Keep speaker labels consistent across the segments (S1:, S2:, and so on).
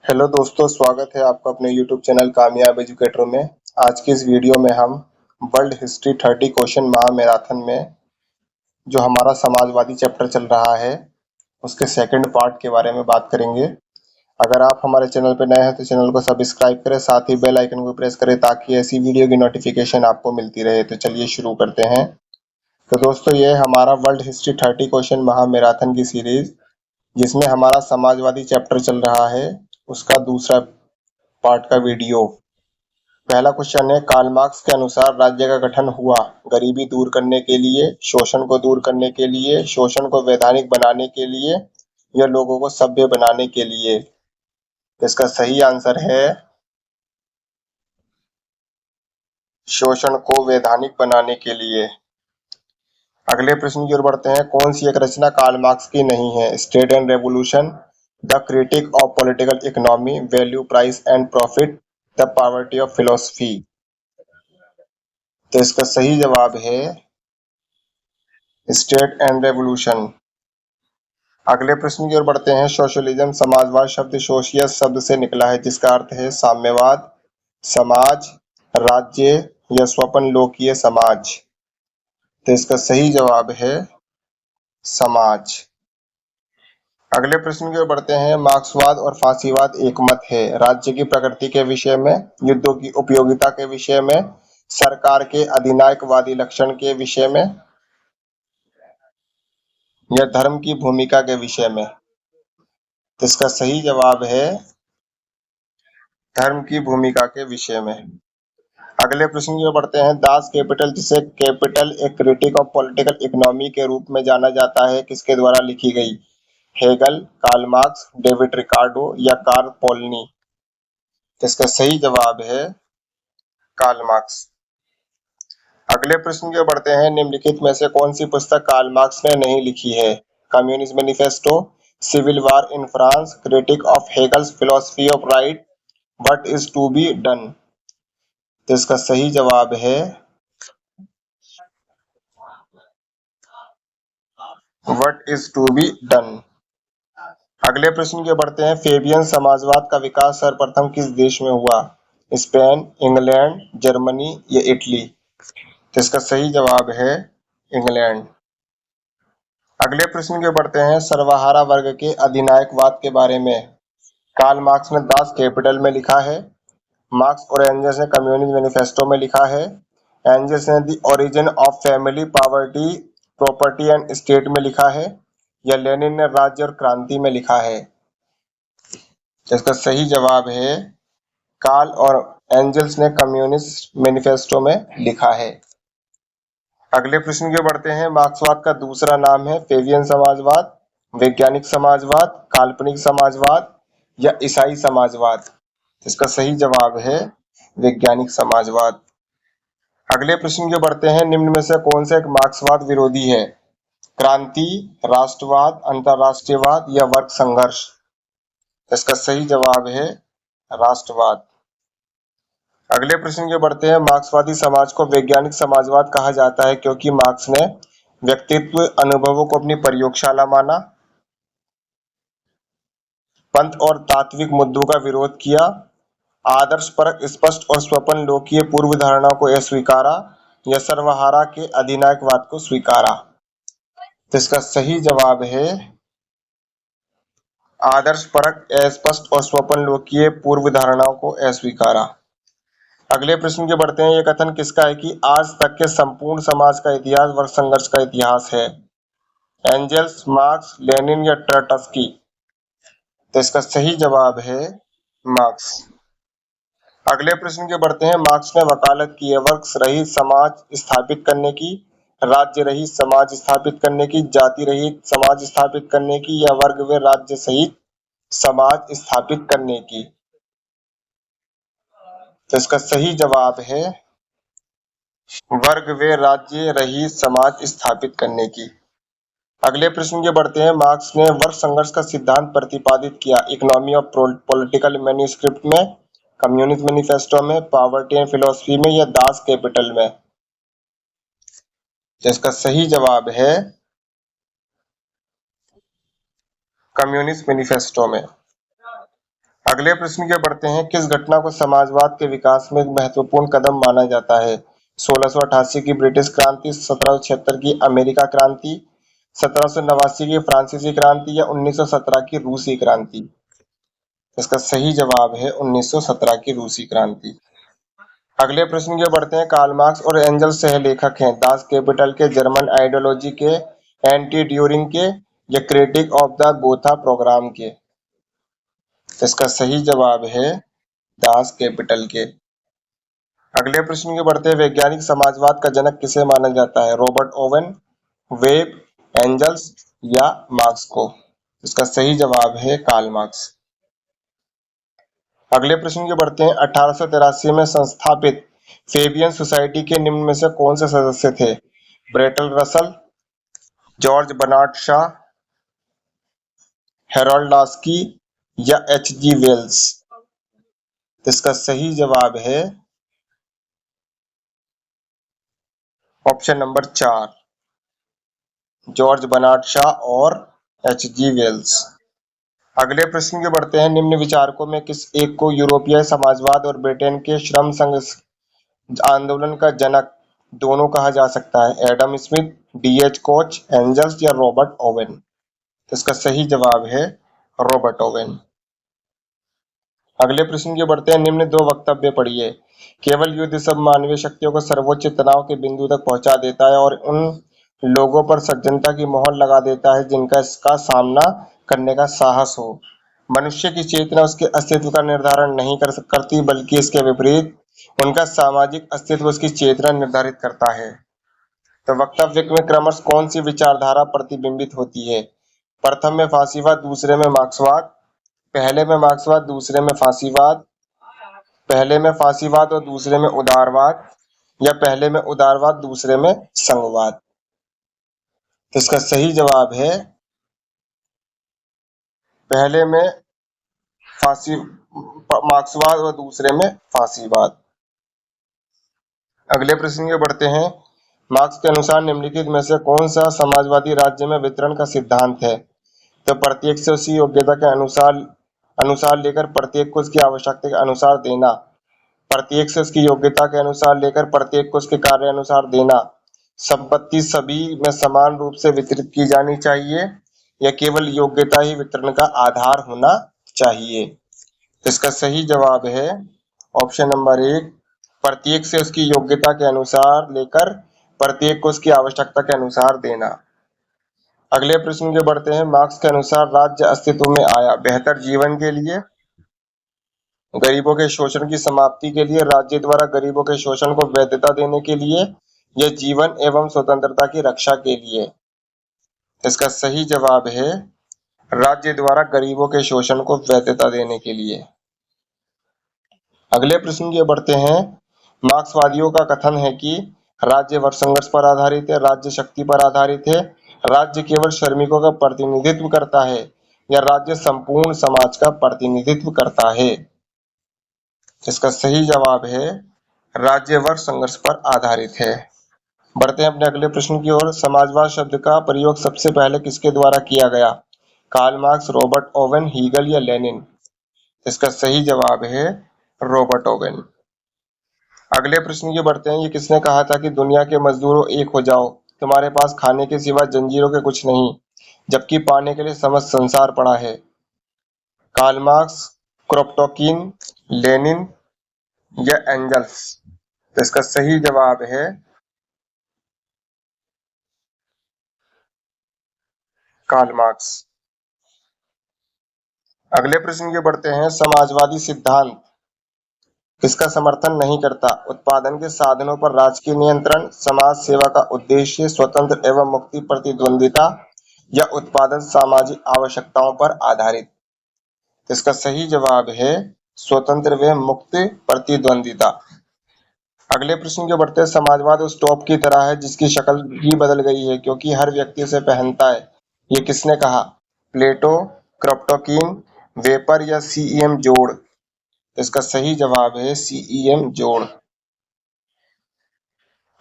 S1: Hello दोस्तों, स्वागत है आपका अपने YouTube चैनल कामयाब एजुकेटर में। आज की इस वीडियो में हम वर्ल्ड हिस्ट्री 30 क्वेश्चन महामैराथन में जो हमारा समाजवादी चैप्टर चल रहा है उसके सेकंड पार्ट के बारे में बात करेंगे। अगर आप हमारे चैनल पर नए हैं तो चैनल को सब्सक्राइब करें, साथ ही बेल आइकन को प्रेस करें ताकि ऐसी वीडियो की नोटिफिकेशन आपको मिलती रहे। तो चलिए शुरू करते हैं। तो दोस्तों, ये हमारा वर्ल्ड हिस्ट्री 30 क्वेश्चन महामैराथन की सीरीज जिसमें हमारा समाजवादी चैप्टर चल रहा है उसका दूसरा पार्ट का वीडियो। पहला क्वेश्चन है, कार्ल मार्क्स के अनुसार राज्य का गठन हुआ गरीबी दूर करने के लिए, शोषण को दूर करने के लिए, शोषण को वैधानिक बनाने के लिए या लोगों को सभ्य बनाने के लिए। इसका सही आंसर है शोषण को वैधानिक बनाने के लिए। अगले प्रश्न की ओर बढ़ते हैं। कौन सी एक रचना कार्ल मार्क्स की नहीं है? State and revolution, the critic of political economy, value price and profit, the poverty of philosophy. तो इसका सही जवाब है स्टेट एंड रेवोल्यूशन। अगले प्रश्न की ओर बढ़ते हैं। सोशलिज्म, समाजवाद शब्द सोशियस शब्द से निकला है जिसका अर्थ है साम्यवाद, समाज, राज्य या स्वपन लोकीय समाज। तो इसका सही जवाब है समाज। अगले प्रश्न की ओर बढ़ते हैं। मार्क्सवाद और फांसीवाद एक मत है राज्य की प्रकृति के विषय में, युद्धों की उपयोगिता के विषय में, सरकार के अधिनायकवादी लक्षण के विषय में या धर्म की भूमिका के विषय में। तो इसका सही जवाब है धर्म की भूमिका के विषय में। अगले प्रश्न की ओर बढ़ते हैं। दास कैपिटल, जिसे capital A critic of political economy के रूप में जाना जाता है, किसके द्वारा लिखी गई? Hegel, Karl Marx, David Ricardo या कार्ल पोलनी। इसका सही जवाब है कार्ल मार्क्स। अगले प्रश्न की ओर बढ़ते हैं। निम्नलिखित में से कौन सी पुस्तक कार्ल मार्क्स ने नहीं लिखी है? Communist manifesto, civil war in France, critique of Hegel's philosophy of right, what is to be done. तो इसका सही जवाब है what is to be done. अगले प्रश्न की ओर बढ़ते हैं। फेबियन समाजवाद का विकास सर्वप्रथम किस देश में हुआ? स्पेन, इंग्लैंड, जर्मनी या इटली। तो इसका सही जवाब है इंग्लैंड। अगले प्रश्न की ओर बढ़ते हैं। सर्वहारा वर्ग के अधिनायकवाद के बारे में कार्ल मार्क्स ने दास कैपिटल में लिखा है, मार्क्स और एंजल्स ने कम्युनिस्ट मैनिफेस्टो में लिखा है, एंजल्स ने the origin of family poverty property and state में लिखा है या लेनिन ने राज्य और क्रांति में लिखा है। इसका सही जवाब है कार्ल और एंजल्स ने कम्युनिस्ट मैनिफेस्टो में लिखा है। अगले प्रश्न की ओर बढ़ते हैं। मार्क्सवाद का दूसरा नाम है फेबियन समाजवाद, वैज्ञानिक समाजवाद, काल्पनिक समाजवाद या ईसाई समाजवाद। इसका सही जवाब है वैज्ञानिक समाजवाद। अगले प्रश्न की ओर बढ़ते हैं। निम्न में से कौन सा एक मार्क्सवाद विरोधी है? क्रांति, राष्ट्रवाद, अंतरराष्ट्रीयवाद या वर्ग संघर्ष। इसका सही जवाब है राष्ट्रवाद। अगले प्रश्न की ओर बढ़ते हैं। मार्क्सवादी समाज को वैज्ञानिक समाजवाद कहा जाता है क्योंकि मार्क्स ने व्यक्तित्व अनुभवों को अपनी प्रयोगशाला माना, पंथ और तात्विक मुद्दों का विरोध किया, आदर्श परक स्पष्ट और स्वपन लोकीय पूर्व धारणाओं को अस्वीकारा या सर्वहारा के अधिनायकवाद को स्वीकारा। तो इसका सही जवाब है आदर्श परक, अस्पष्ट और स्वपन लोकीय पूर्व धारणाओं को अस्वीकारा। अगले प्रश्न के बढ़ते हैं। यह कथन किसका है कि आज तक के संपूर्ण समाज का इतिहास वर्ग संघर्ष का इतिहास है? एंजल्स, मार्क्स, लेनिन या ट्रॉट्स्की। तो इसका सही जवाब है मार्क्स। अगले प्रश्न के बढ़ते हैं। मार्क्स ने वकालत की है वर्ग रहित समाज स्थापित करने की, राज्य रहित समाज स्थापित करने की, जाति रहित समाज स्थापित करने की या वर्ग व राज्य सहित समाज स्थापित करने की। तो इसका सही जवाब है वर्ग व राज्य रहित समाज स्थापित करने की। अगले प्रश्न के बढ़ते हैं। मार्क्स ने वर्ग संघर्ष का सिद्धांत प्रतिपादित किया इकोनॉमी ऑफ पॉलिटिकल मैन्यूस्क्रिप्ट में, कम्युनिस्ट मैनिफेस्टो में, पॉवर्टी एंड फिलोसफी में या दास कैपिटल में। तो इसका सही जवाब है कम्युनिस्ट मैनिफेस्टो में। अगले प्रश्न की ओर बढ़ते हैं। किस घटना को समाजवाद के विकास में एक महत्वपूर्ण कदम माना जाता है? 1688 की ब्रिटिश क्रांति, 1776 की अमेरिका क्रांति, 1789 की फ्रांसीसी क्रांति या 1917 की रूसी क्रांति? इसका सही जवाब है 1917 की रूसी क्रांति। अगले प्रश्न की ओर बढ़ते हैं। कार्ल मार्क्स और एंगल्स सहलेखक हैं दास कैपिटल के, जर्मन आइडियोलॉजी के, एंटी ड्यूरिंग के या Critique of the Gotha Programme के? इसका सही जवाब है दास कैपिटल के। अगले प्रश्न की बढ़ते हैं। वैज्ञानिक समाजवाद का जनक किसे माना जाता है? रॉबर्ट ओवन, वेब, एंजल्स या मार्क्स को? इसका सही जवाब है कार्ल मार्क्स। अगले प्रश्न की बढ़ते हैं। 1883 में संस्थापित फेबियन सोसाइटी के निम्न में से कौन से सदस्य थे? Bertrand Russell, George Bernard Shaw, Harold Laski या एच.जी. वेल्स? इसका सही जवाब है option number 4, George Bernard Shaw और एच.जी. वेल्स। अगले प्रश्न के बढ़ते हैं। निम्न विचारकों में किस एक को यूरोपीय समाजवाद और ब्रिटेन के श्रम संघ आंदोलन का जनक दोनों कहा जा सकता है? Adam Smith, D H. Koch, Engels या रॉबर्ट ओवेन? इसका सही जवाब है रॉबर्ट ओवेन। अगले प्रश्न की बढ़ते हैं। निम्न दो वक्तव्य पढ़िए। केवल युद्ध सब मानवीय शक्तियों को सर्वोच्च तनाव के बिंदु तक पहुंचा देता है और उन लोगों पर सज्जनता की मोहर लगा देता है जिनका इसका सामना करने का साहस हो। मनुष्य की चेतना उसके अस्तित्व का निर्धारण नहीं करती, बल्कि इसके विपरीत उनका सामाजिक अस्तित्व उसकी चेतना निर्धारित करता है। तो वक्तव्य में क्रमश कौन सी विचारधारा प्रतिबिंबित होती है? प्रथम में फांसीवाद, दूसरे में मार्क्सवाद, पहले में मार्क्सवाद, दूसरे में फांसीवाद, पहले में फांसीवाद और दूसरे में उदारवाद, या पहले में उदारवाद दूसरे में संघवाद? तो इसका सही जवाब है पहले में फांसी मार्क्सवाद और दूसरे में फांसीवाद। अगले प्रश्न के बढ़ते हैं। मार्क्स के अनुसार निम्नलिखित में से कौन सा समाजवादी राज्य में वितरण का सिद्धांत है? तो प्रत्येक से उसकी योग्यता के अनुसार लेकर प्रत्येक को उसकी आवश्यकता के अनुसार देना, प्रत्येक से उसकी योग्यता के अनुसार लेकर प्रत्येक को उसके कार्य अनुसार देना, संपत्ति सभी में समान रूप से वितरित की जानी चाहिए, या केवल योग्यता ही वितरण का आधार होना चाहिए? इसका सही जवाब है ऑप्शन नंबर 1, प्रत्येक से उसकी योग्यता के अनुसार लेकर प्रत्येक को उसकी आवश्यकता के अनुसार देना। अगले प्रश्न के बढ़ते हैं। मार्क्स के अनुसार राज्य अस्तित्व में आया बेहतर जीवन के लिए, गरीबों के शोषण की समाप्ति के लिए, राज्य द्वारा गरीबों के शोषण को वैधता देने के लिए, या जीवन एवं स्वतंत्रता की रक्षा के लिए? इसका सही जवाब है राज्य द्वारा गरीबों के शोषण को वैधता देने के लिए। अगले प्रश्न की ओर बढ़ते हैं। मार्क्सवादियों का कथन है कि राज्य वर्ग संघर्ष पर आधारित है, राज्य शक्ति पर आधारित है, राज्य केवल श्रमिकों का प्रतिनिधित्व करता है, या राज्य संपूर्ण समाज का प्रतिनिधित्व करता है? इसका सही जवाब है राज्य वर्ग संघर्ष पर आधारित है। बढ़ते हैं अपने अगले प्रश्न की ओर। समाजवाद शब्द का प्रयोग सबसे पहले किसके द्वारा किया गया? Karl Marx, Robert Owen, Hegel या लेनिन? इसका सही जवाब है रॉबर्ट ओवेन। अगले प्रश्न की बढ़ते हैं। ये किसने कहा था कि दुनिया के मजदूरों एक हो जाओ, तुम्हारे पास खाने के सिवा जंजीरों के कुछ नहीं, जबकि पाने के लिए समस्त संसार पड़ा है? कार्ल मार्क्स, क्रोपटोकिन, लेनिन या एंजल्स? तो इसका सही जवाब है कार्ल मार्क्स। अगले प्रश्न की बढ़ते हैं। समाजवादी सिद्धांत किसका समर्थन नहीं करता? उत्पादन के साधनों पर राजकीय नियंत्रण, समाज सेवा का उद्देश्य, स्वतंत्र एवं मुक्ति प्रतिद्वंदिता, या उत्पादन सामाजिक आवश्यकताओं पर आधारित? इसका सही जवाब है स्वतंत्र व मुक्त प्रतिद्वंदिता। अगले प्रश्न के बढ़ते हैं। समाजवाद उस टॉप की तरह है जिसकी शक्ल ही बदल गई है क्योंकि हर व्यक्ति उसे पहनता है, ये किसने कहा? प्लेटो, क्रोपटोकिन, वेपर या सीईएम जोड़? इसका सही जवाब है सीईएम जोड़।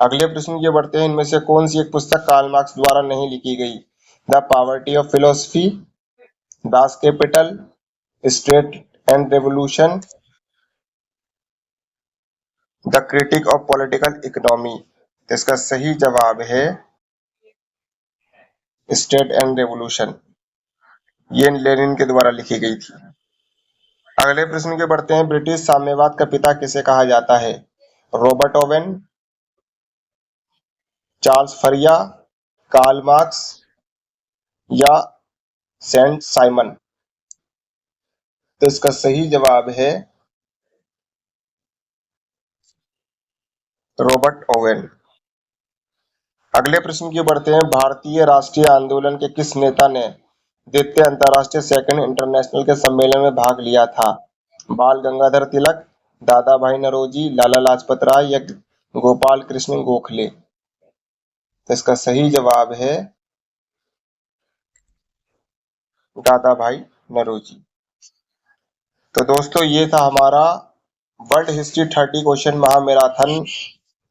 S1: अगले प्रश्न की बढ़ते हैं। इनमें से कौन सी एक पुस्तक कार्ल मार्क्स द्वारा नहीं लिखी गई? The poverty of philosophy, Das Kapital, state and revolution, the critic of political economy. तो इसका सही जवाब है स्टेट एंड रेवोल्यूशन। ये लेनिन के द्वारा लिखी गई थी। अगले प्रश्न के बढ़ते हैं। ब्रिटिश साम्यवाद का पिता किसे कहा जाता है? रॉबर्ट ओवेन, चार्ल्स फरिया, कार्ल मार्क्स या सेंट साइमन। तो इसका सही जवाब है रॉबर्ट ओवेन। अगले प्रश्न की बढ़ते हैं। भारतीय राष्ट्रीय आंदोलन के किस नेता ने द्वितीय अंतर्राष्ट्रीय सेकंड इंटरनेशनल के सम्मेलन में भाग लिया था? बाल गंगाधर तिलक, दादा भाई नौरोजी, लाला लाजपत राय या गोपाल कृष्ण गोखले। तो इसका सही जवाब है दादा भाई नौरोजी। तो दोस्तों ये था हमारा वर्ल्ड हिस्ट्री 30 क्वेश्चन महामैराथन,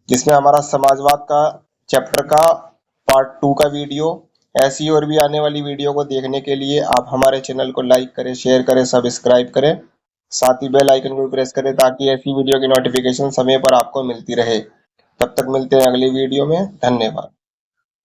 S1: जिसमें हमारा समाजवाद का चैप्टर का पार्ट 2 का वीडियो। ऐसी और भी आने वाली वीडियो को देखने के लिए आप हमारे चैनल को लाइक करें, शेयर करें, सब्सक्राइब करें, साथ ही बेल आइकन को प्रेस करें ताकि ऐसी वीडियो की नोटिफिकेशन समय पर आपको मिलती रहे। तब तक मिलते हैं अगली वीडियो में। धन्यवाद।